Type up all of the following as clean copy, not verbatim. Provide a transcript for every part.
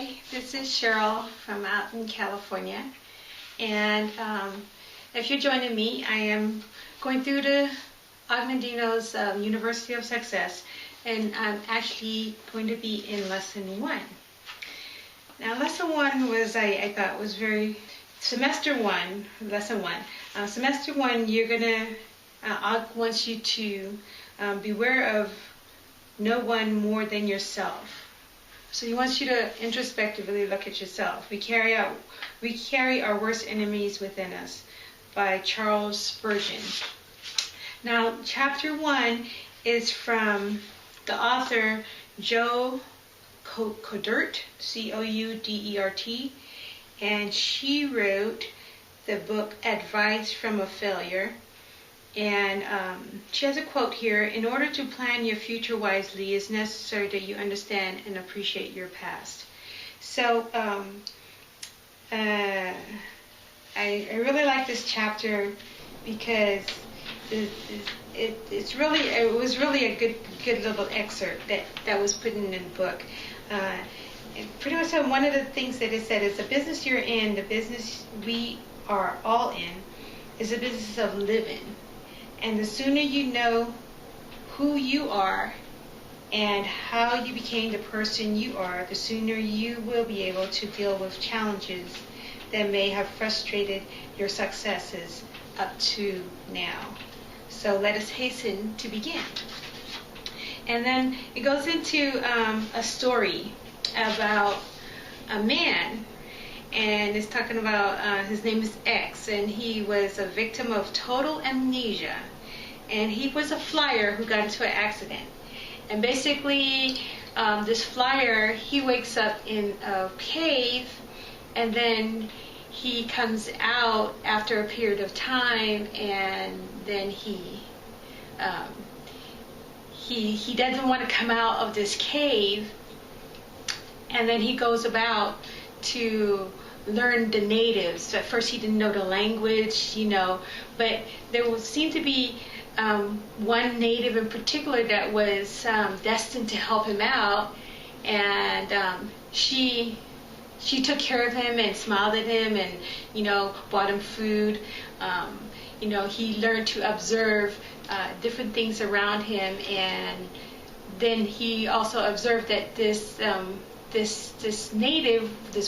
Hi, this is Cheryl from out in California, and if you're joining me, I am going through the Og Mandino's University of Success, and I'm actually going to be in lesson 1. Now, lesson 1 was, I thought was very, semester 1, lesson 1. Semester 1, you're gonna, Og wants you to beware of no one more than yourself. So he wants you to introspectively look at yourself. We carry our worst enemies within us, by Charles Spurgeon. Now, chapter 1 is from the author Joe Coudert, Coudert, and she wrote the book Advice from a Failure. And she has a quote here: "In order to plan your future wisely, it's necessary that you understand and appreciate your past." So I really like this chapter because it was really a good little excerpt that was put in the book. Pretty much one of the things that it said is the business you're in, the business we are all in, is a business of living. And the sooner you know who you are and how you became the person you are, the sooner you will be able to deal with challenges that may have frustrated your successes up to now. So let us hasten to begin. And then it goes into a story about a man, and it's talking about his name is X, and he was a victim of total amnesia. And he was a flyer who got into an accident. And basically, this flyer, he wakes up in a cave, and then he comes out after a period of time, and then he doesn't want to come out of this cave, and then he goes about to learn the natives. At first he didn't know the language, but there seemed to be one native in particular that was destined to help him out, and she took care of him and smiled at him and bought him food. He learned to observe different things around him, and then he also observed that this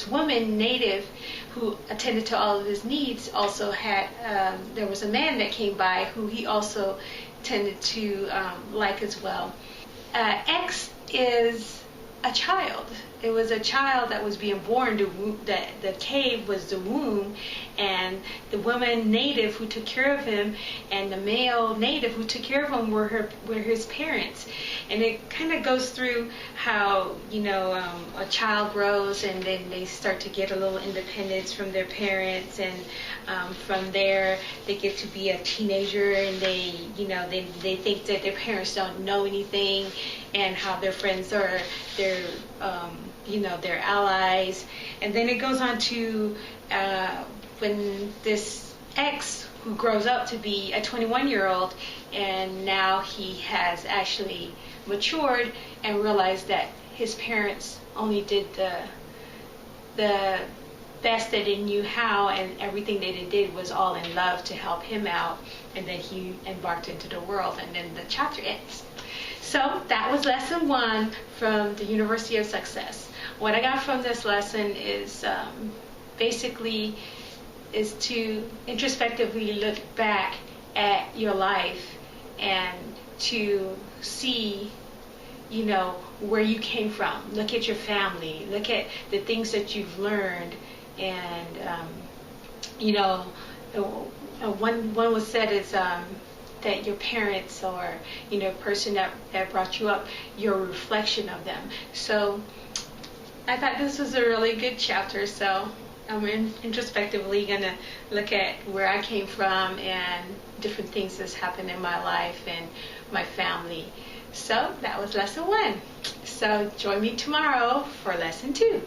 woman native who attended to all of his needs also had, there was a man that came by who he also tended to like as well. X is a child. It was a child that was being born. The cave was the womb, and the woman native who took care of him and the male native who took care of him were his parents. And it kind of goes through how a child grows, and then they start to get a little independence from their parents, and from there they get to be a teenager, and they think that their parents don't know anything, and how their friends are their allies. And then it goes on to when this X, who grows up to be a 21-year-old, and now he has actually matured and realized that his parents only did the best that they knew how, and everything that they did was all in love to help him out. And then he embarked into the world, and then the chapter ends. So that was lesson 1 from the University of Success. What I got from this lesson is basically is to introspectively look back at your life and to see where you came from. Look at your family, look at the things that you've learned, and one was said is that your parents or person that brought you up, you're a reflection of them. So I thought this was a really good chapter, so I'm introspectively going to look at where I came from and different things that's happened in my life and my family. So that was lesson 1. So join me tomorrow for lesson 2.